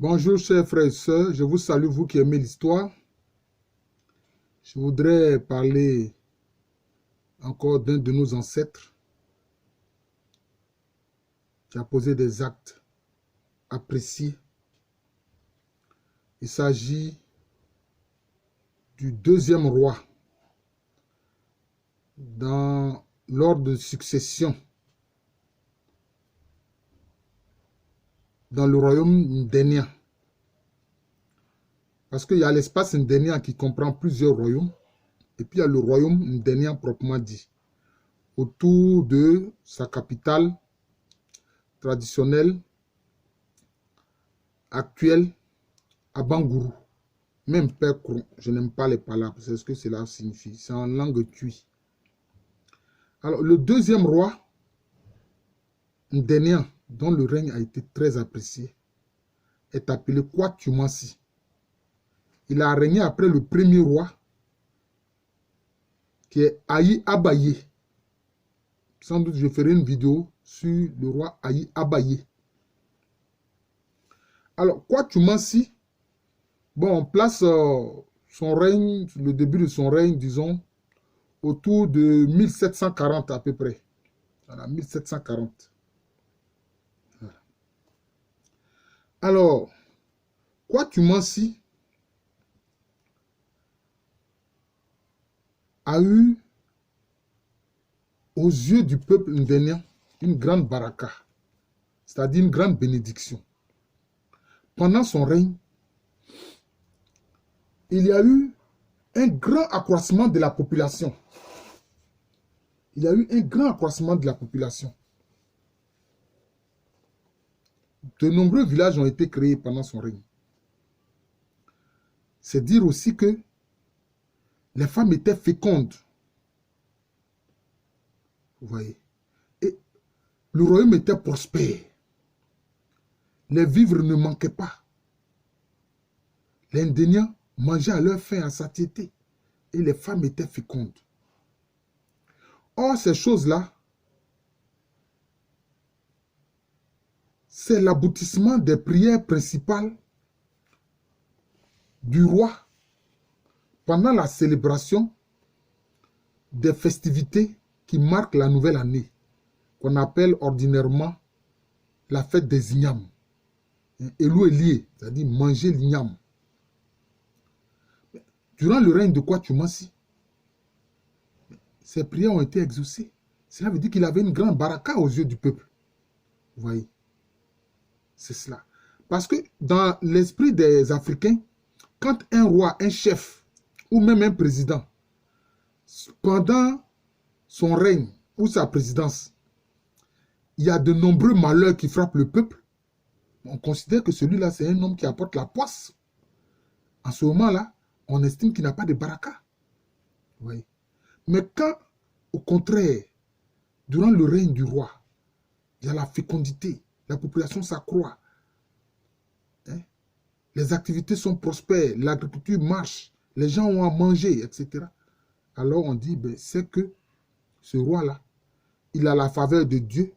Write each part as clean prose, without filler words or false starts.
Bonjour chers frères et sœurs, je vous salue vous qui aimez l'histoire. Je voudrais parler encore d'un de nos ancêtres qui a posé des actes appréciés. Il s'agit du deuxième roi dans l'ordre de succession dans le royaume ndénien. Parce qu'il y a l'espace ndénien qui comprend plusieurs royaumes, et puis il y a le royaume ndénien proprement dit, autour de sa capitale traditionnelle, actuelle, à Bangourou. Même Père Kron, je n'aime pas les palabres, c'est ce que cela signifie, c'est en langue tui. Alors, le deuxième roi ndénien, dont le règne a été très apprécié, est appelé Kwatumansi. Il a régné après le premier roi, qui est Ayi Abaye. Sans doute, je ferai une vidéo sur le roi Ayi Abaye. Alors, Kwatumansi, bon, on place son règne, le début de son règne, disons, autour de 1740 à peu près. Voilà, 1740. Voilà. Alors, Kwatumansi a eu, aux yeux du peuple ndénien, une grande baraka, c'est-à-dire une grande bénédiction. Pendant son règne, il y a eu un grand accroissement de la population. Il y a eu un grand accroissement de la population. De nombreux villages ont été créés pendant son règne. C'est dire aussi que les femmes étaient fécondes. Vous voyez. Et le royaume était prospère. Les vivres ne manquaient pas. Les Ndéniens mangeaient à leur faim, à satiété. Et les femmes étaient fécondes. Or, ces choses-là, c'est l'aboutissement des prières principales du roi pendant la célébration des festivités qui marquent la nouvelle année, qu'on appelle ordinairement la fête des ignames. Elou Elie, c'est-à-dire manger l'igname. Durant le règne de Kwatumansi, ces prières ont été exaucées. Cela veut dire qu'il avait une grande baraka aux yeux du peuple. Vous voyez, c'est cela. Parce que dans l'esprit des Africains, quand un roi, un chef, ou même un président, pendant son règne ou sa présidence, il y a de nombreux malheurs qui frappent le peuple, on considère que celui-là, c'est un homme qui apporte la poisse. En ce moment-là, on estime qu'il n'a pas de baraka. Vous voyez. Mais quand, au contraire, durant le règne du roi, il y a la fécondité, la population s'accroît, hein? Les activités sont prospères, l'agriculture marche, les gens ont à manger, etc. Alors on dit, ben, c'est que ce roi-là, il a la faveur de Dieu,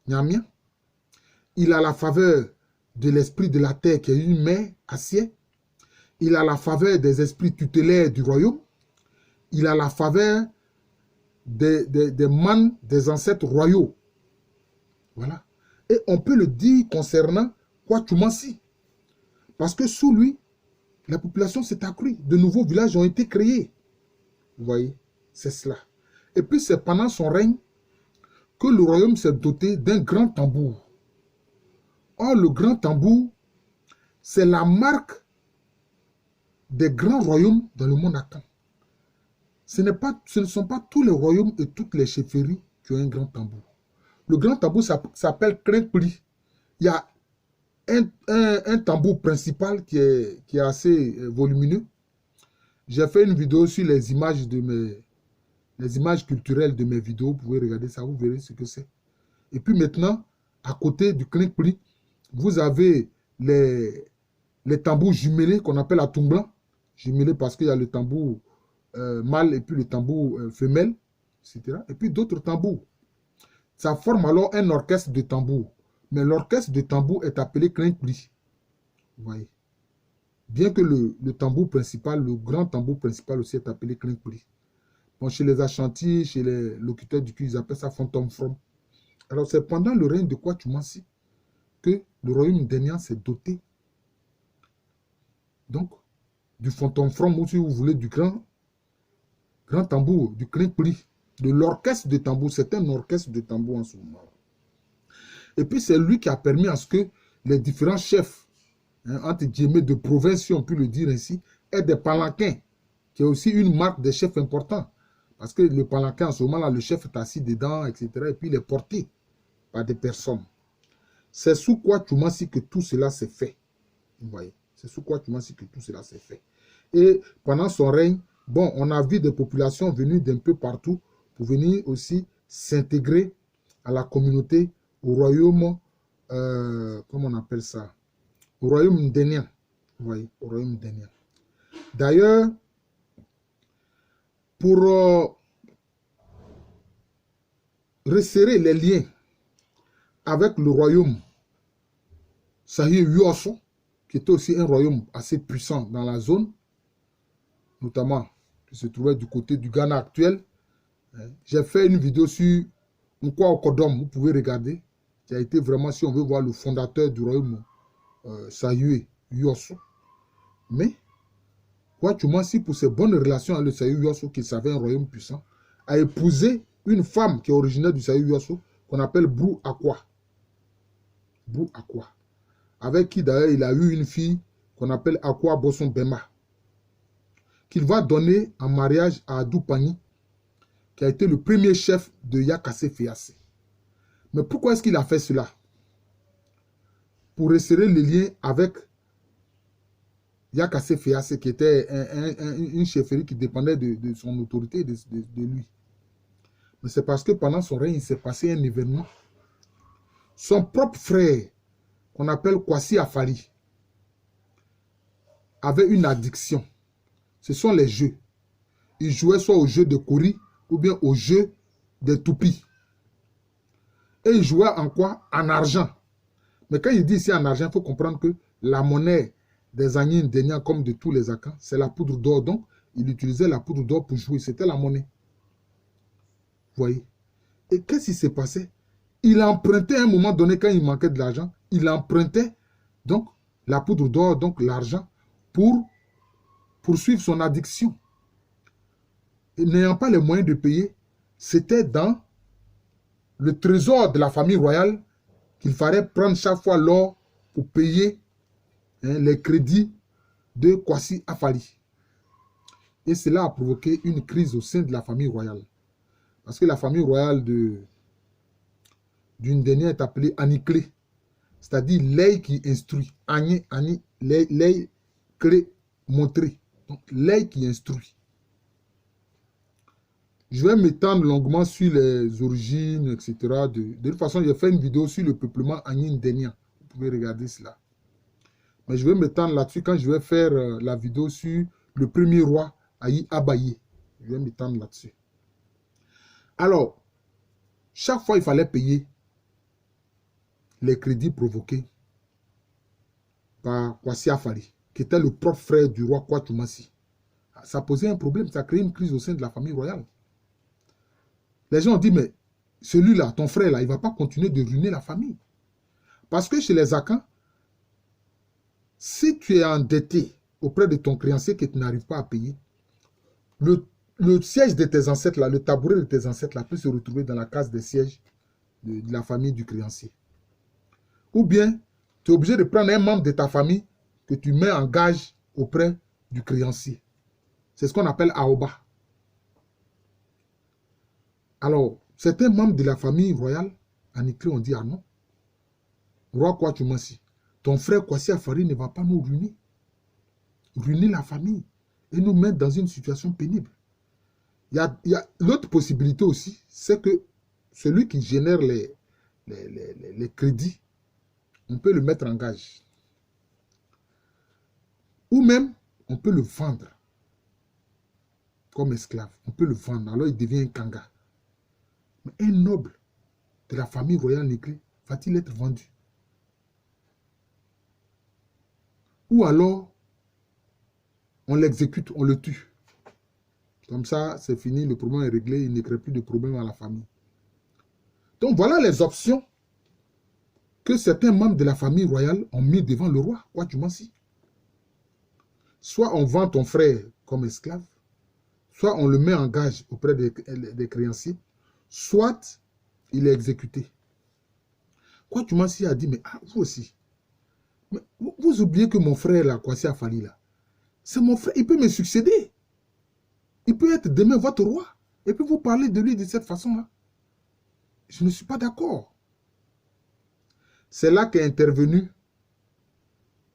Nyamien, il a la faveur de l'esprit de la terre qui est une mère, acier, il a la faveur des esprits tutélaires du royaume, il a la faveur des mânes des ancêtres royaux. Voilà. Et on peut le dire concernant Kwatumansi. Parce que sous lui, la population s'est accrue. De nouveaux villages ont été créés. Vous voyez, c'est cela. Et puis c'est pendant son règne que le royaume s'est doté d'un grand tambour. Or, le grand tambour, c'est la marque des grands royaumes dans le monde Akan. Ce ne sont pas tous les royaumes et toutes les chefferies qui ont un grand tambour. Le grand tambour s'appelle Krenkpli. Il y a un tambour principal qui est assez volumineux. J'ai fait une vidéo sur les images culturelles de mes vidéos. Vous pouvez regarder ça, vous verrez ce que c'est. Et puis maintenant, à côté du Krenkpli, vous avez les tambours jumelés qu'on appelle à Tumblan. Jumelés parce qu'il y a le tambour mâle et puis le tambour femelle, etc. Et puis d'autres tambours. Ça forme alors un orchestre de tambour. Mais l'orchestre de tambour est appelé Krenkpli. Vous voyez. Bien que le tambour principal, le grand tambour principal aussi est appelé Klinkpri. Bon, chez les Ashanti, chez les locuteurs du cul, ils appellent ça Phantom From. Alors, c'est pendant le règne de Kwachumansi que le royaume d'Enyan s'est doté, donc, du Phantom From, ou si vous voulez, du grand tambour, du Klinkpri, de l'orchestre de tambour. C'est un orchestre de tambour en ce moment. Et puis, c'est lui qui a permis à ce que les différents chefs, entre guillemets, de province, si on peut le dire ainsi, aient des palanquins, qui est aussi une marque des chefs importants. Parce que le palanquin, en ce moment-là, le chef est assis dedans, etc. Et puis, il est porté par des personnes. C'est sous Kwachumansi que tout cela s'est fait. Vous voyez, c'est sous Kwachumansi que tout cela s'est fait. Et pendant son règne, bon, on a vu des populations venues d'un peu partout pour venir aussi s'intégrer à la communauté, au royaume, comment on appelle ça? Au royaume ndénien. Vous voyez, au royaume ndénien. D'ailleurs, pour resserrer les liens avec le royaume Sahi Yuoso, qui était aussi un royaume assez puissant dans la zone, notamment qui se trouvait du côté du Ghana actuel. J'ai fait une vidéo sur Nkwa Okodom, vous pouvez regarder, qui a été vraiment, si on veut voir, le fondateur du royaume Sahi Yuoso. Mais, Kwachumansi, pour ses bonnes relations avec le Sahi Yuoso, qui savait un royaume puissant, a épousé une femme qui est originaire du Sahi Yuoso, qu'on appelle Brou Akwa. Brou Akwa. Avec qui d'ailleurs il a eu une fille qu'on appelle Akwa Boson Bema, qu'il va donner en mariage à Adou Pani, qui a été le premier chef de Yakase Feyase. Mais pourquoi est-ce qu'il a fait cela? Pour resserrer les liens avec Yakase Feyase, qui était une chefferie qui dépendait de son autorité et de lui. Mais c'est parce que pendant son règne, il s'est passé un événement. Son propre frère, qu'on appelle Kwasi Afari, avait une addiction. Ce sont les jeux. Il jouait soit au jeu de Kori ou bien au jeu des toupies. Et il jouait en quoi? En argent. Mais quand il dit ici en argent, il faut comprendre que la monnaie des Agnin Ndénian, comme de tous les Akans, c'est la poudre d'or. Donc, il utilisait la poudre d'or pour jouer. C'était la monnaie. Vous voyez? Et qu'est-ce qui s'est passé? Il empruntait à un moment donné, quand il manquait de l'argent, il empruntait donc la poudre d'or, donc l'argent, pour poursuivre son addiction. Et n'ayant pas les moyens de payer, c'était dans le trésor de la famille royale qu'il fallait prendre chaque fois l'or pour payer les crédits de Kwasi Afari. Et cela a provoqué une crise au sein de la famille royale. Parce que la famille royale d'une dernière est appelée Anikle, c'est-à-dire l'œil qui instruit. L'œil clé montré. Donc l'œil qui instruit. Je vais m'étendre longuement sur les origines, etc. De toute façon, j'ai fait une vidéo sur le peuplement Agnin Ndénian. Vous pouvez regarder cela. Mais je vais m'étendre là-dessus quand je vais faire la vidéo sur le premier roi, Ayi Abaye. Je vais m'étendre là-dessus. Alors, chaque fois, il fallait payer les crédits provoqués par Kwasi Afari, qui était le propre frère du roi Kwachumansi. Ça posait un problème, ça créait une crise au sein de la famille royale. Les gens ont dit, mais celui-là, ton frère-là, il ne va pas continuer de ruiner la famille. Parce que chez les Akans, si tu es endetté auprès de ton créancier que tu n'arrives pas à payer, le siège de tes ancêtres, là, le tabouret de tes ancêtres là, peut se retrouver dans la case des sièges de la famille du créancier. Ou bien, tu es obligé de prendre un membre de ta famille que tu mets en gage auprès du créancier. C'est ce qu'on appelle Aoba. Alors, certains membres de la famille royale, en Ikri, ont dit, ah non, roi Kwachumansi, ton frère Kwasi Afari ne va pas nous ruiner. Ruiner la famille et nous mettre dans une situation pénible. Il y a l'autre possibilité aussi, c'est que celui qui génère les crédits, on peut le mettre en gage. Ou même, on peut le vendre comme esclave. On peut le vendre, alors il devient un kanga. Mais un noble de la famille royale Négré va-t-il être vendu? ou alors on l'exécute, on le tue. Comme ça, c'est fini, le problème est réglé, il ne crée plus de problème à la famille. Donc voilà les options que certains membres de la famille royale ont mis devant le roi, Kwatoumassi. Soit on vend ton frère comme esclave, soit on le met en gage auprès des créanciers, soit il est exécuté. Kwatoumassi a dit, mais vous aussi, mais vous oubliez que mon frère, là, Kwasi Afali, là, c'est mon frère, il peut me succéder. Il peut être demain votre roi. Et puis vous parlez de lui de cette façon-là. Je ne suis pas d'accord. C'est là qu'est intervenu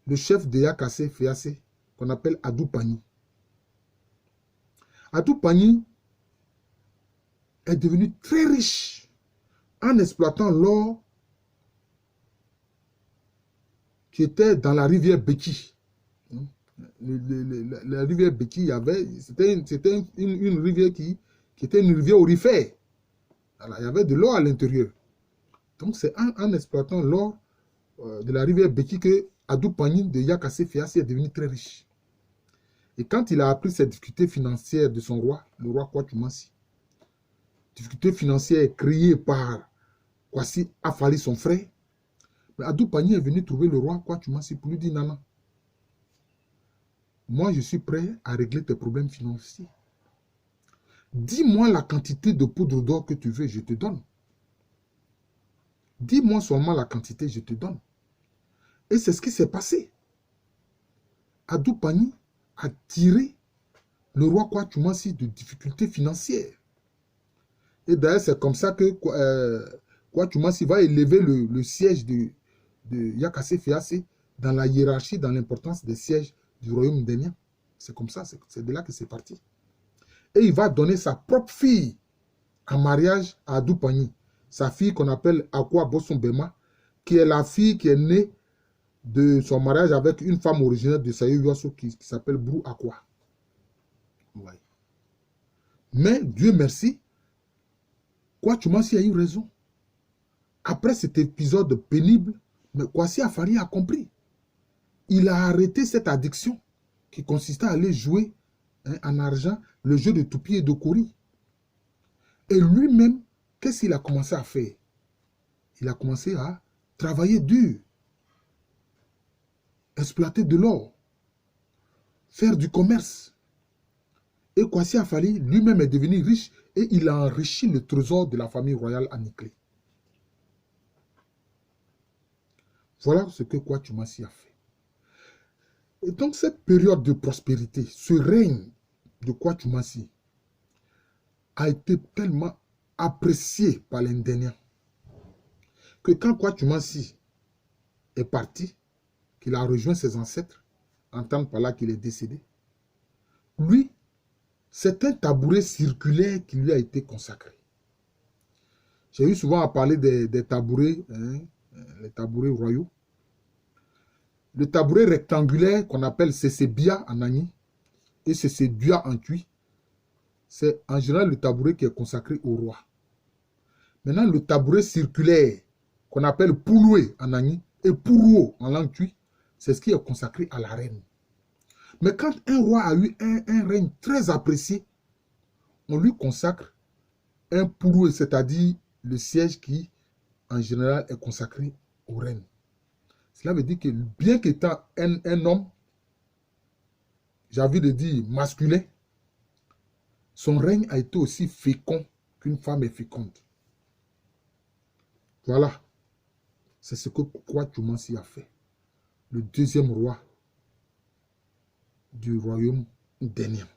le chef de Yakassé Féassé, qu'on appelle Adou Pani. Adou Pani est devenu très riche en exploitant l'or qui était dans la rivière Beki. La rivière Beki, c'était une rivière qui était une rivière aurifère. Alors, il y avait de l'or à l'intérieur. Donc, c'est en exploitant l'or de la rivière Beki que Adou Pani de Yakassé Féassé est devenu très riche. Et quand il a appris ces difficultés financières de son roi, le roi Kwatoumassi, difficultés financières créées par Kwasi Afali, son frère, mais Adou Pani est venu trouver le roi Kwatoumassi pour lui dire, non, moi je suis prêt à régler tes problèmes financiers. Dis-moi la quantité de poudre d'or que tu veux, je te donne. Dis-moi seulement la quantité, je te donne. Et c'est ce qui s'est passé. Adou Pani a tiré le roi Kwatoumassi de difficultés financières. Et d'ailleurs, c'est comme ça que Kwatoumassi va élever le siège de Yakassé Féassé dans la hiérarchie, dans l'importance des sièges du royaume ndénien. C'est comme ça, c'est de là que c'est parti. Et il va donner sa propre fille en mariage à Adou Pani. Sa fille qu'on appelle Akwa Boson Bema, qui est la fille qui est née de son mariage avec une femme originaire de Sayo Yuasso qui s'appelle Brou Akwa. Ouais. Mais Dieu merci, Kwatoumassi a eu raison. Après cet épisode pénible, mais Kwasi Afali a compris. Il a arrêté cette addiction qui consistait à aller jouer en argent le jeu de toupie et de kori. Et lui-même, qu'est-ce qu'il a commencé à faire? Il a commencé à travailler dur, exploiter de l'or, faire du commerce. Et Kwasi Afali lui-même est devenu riche et il a enrichi le trésor de la famille royale Anikle. Voilà ce que Kwatoumassi a fait. Et donc cette période de prospérité, ce règne de Kwatoumassi a été tellement apprécié par les Ndéniens que quand Kwatoumassi est parti, qu'il a rejoint ses ancêtres, entendre par là qu'il est décédé, lui, c'est un tabouret circulaire qui lui a été consacré. J'ai eu souvent à parler des tabourets, les tabourets royaux. Le tabouret rectangulaire qu'on appelle Sesebia en Agni et Sesebia en Tui, c'est en général le tabouret qui est consacré au roi. Maintenant, le tabouret circulaire qu'on appelle Pouloué en Agni et Pourouo en langue Tui, c'est ce qui est consacré à la reine. Mais quand un roi a eu un règne très apprécié, on lui consacre un Pouloué, c'est-à-dire le siège qui, en général, est consacré aux reines. Cela veut dire que bien qu'étant un homme, j'ai envie de dire masculin, son règne a été aussi fécond qu'une femme est féconde. Voilà. C'est ce que Kwatoumassi a fait. Le deuxième roi du royaume ndénien.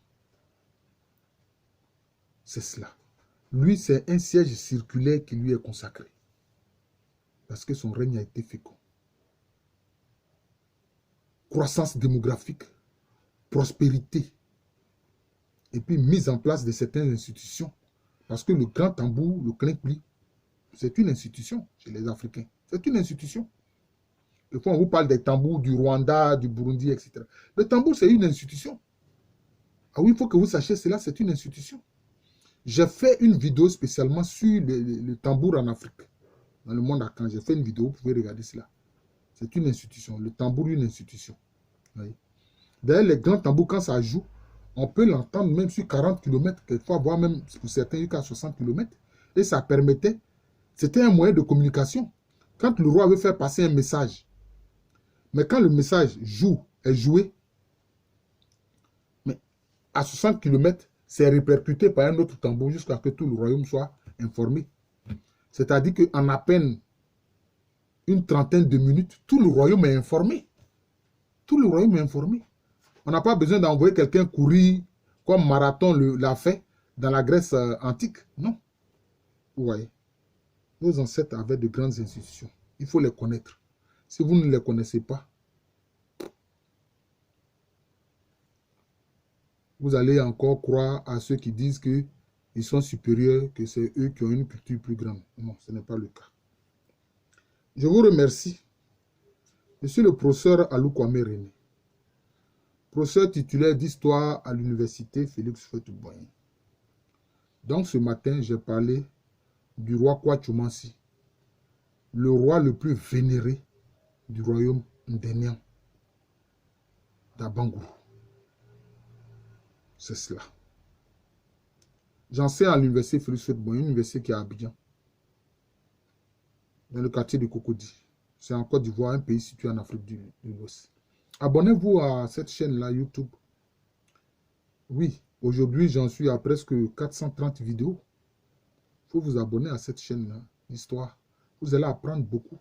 C'est cela. Lui, c'est un siège circulaire qui lui est consacré. Parce que son règne a été fécond. Croissance démographique, prospérité, et puis mise en place de certaines institutions. Parce que le grand tambour, le klinkli, c'est une institution chez les Africains. C'est une institution. Des fois, on vous parle des tambours du Rwanda, du Burundi, etc. Le tambour, c'est une institution. Ah oui, il faut que vous sachiez cela, c'est une institution. J'ai fait une vidéo spécialement sur le tambour en Afrique, dans le monde arcan. J'ai fait une vidéo, vous pouvez regarder cela. C'est une institution. Le tambour, une institution. Oui. D'ailleurs, les grands tambours, quand ça joue, on peut l'entendre même sur 40 km, quelquefois, voire même pour certains jusqu'à 60 km. Et ça permettait, c'était un moyen de communication. Quand le roi veut faire passer un message, mais quand le message est joué, mais à 60 km, c'est répercuté par un autre tambour jusqu'à ce que tout le royaume soit informé. C'est-à-dire qu'en à peine une trentaine de minutes, tout le royaume est informé. Tout le royaume est informé. On n'a pas besoin d'envoyer quelqu'un courir comme Marathon l'a fait dans la Grèce antique. Non. Vous voyez. Nos ancêtres avaient de grandes institutions. Il faut les connaître. Si vous ne les connaissez pas, vous allez encore croire à ceux qui disent qu'ils sont supérieurs, que c'est eux qui ont une culture plus grande. Non, ce n'est pas le cas. Je vous remercie. Je suis le professeur Alou Kwame René, professeur titulaire d'histoire à l'université Félix Houphouët-Boigny. Donc ce matin, j'ai parlé du roi Kwatchoumansi, le roi le plus vénéré du royaume ndénian d'Abangourou. C'est cela. J'enseigne à l'université Félix Houphouët-Boigny, une université qui est à Abidjan, dans le quartier de Cocody. C'est en Côte d'Ivoire, un pays situé en Afrique de l'Ouest. Abonnez-vous à cette chaîne-là, YouTube. Oui, aujourd'hui, j'en suis à presque 430 vidéos. Il faut vous abonner à cette chaîne-là, l'histoire. Vous allez apprendre beaucoup.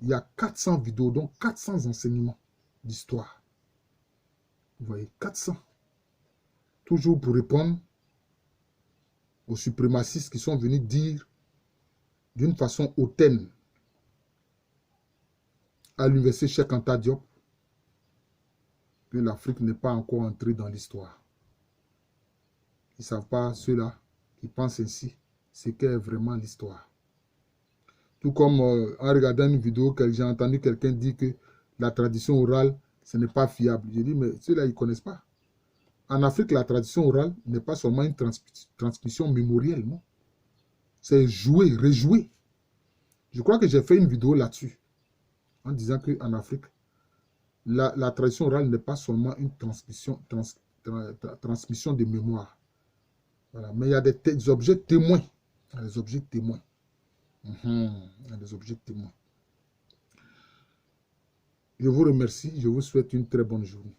Il y a 400 vidéos, donc 400 enseignements d'histoire. Vous voyez, 400. Toujours pour répondre aux suprémacistes qui sont venus dire d'une façon hautaine à l'université Cheikh Anta Diop que l'Afrique n'est pas encore entrée dans l'histoire. Ils ne savent pas, ceux-là qui pensent ainsi, ce qu'est vraiment l'histoire. Tout comme en regardant une vidéo, j'ai entendu quelqu'un dire que la tradition orale, ce n'est pas fiable. J'ai dit, mais ceux-là, ils ne connaissent pas. En Afrique, la tradition orale n'est pas seulement une transmission mémorielle, non. C'est jouer, rejouer. Je crois que j'ai fait une vidéo là-dessus, en disant qu'en Afrique, la tradition orale n'est pas seulement une transmission de mémoire. Voilà. Mais il y a des objets témoins. Il y a des objets témoins. Il y a des objets témoins. Je vous remercie. Je vous souhaite une très bonne journée.